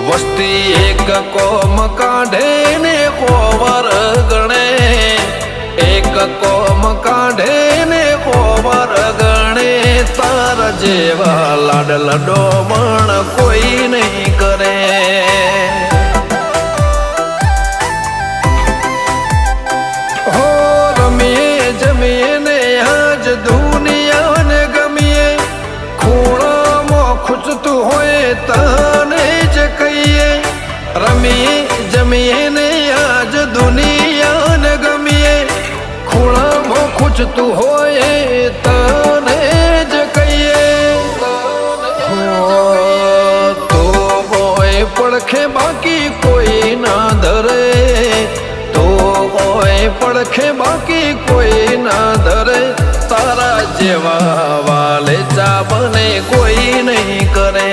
વસ્તી એક કોમ કાઢે ને કોવર ગણે, એક કોમ કાઢે ને કોવર ગણે, તાર જેવા લાડ લડોમણ કોઈ નહીં કરે. હો રમીએ જમીએ ને આજ દુનિયાને ગમીએ, ખૂણામાં ખૂચતું હોય તને જ કહીએ. રમીએ જમીએ ને આજ દુનિયાને ગમીએ, ખૂણામાં ખૂચતું હોય તને જ કહીએ. તો હોય પડખે બાકી કોઈ ના ધરે, તો હોય પડખે બાકી કોઈ ના ધરે, તારા જેવા વાલે ચા બને કોઈ નહીં કરે.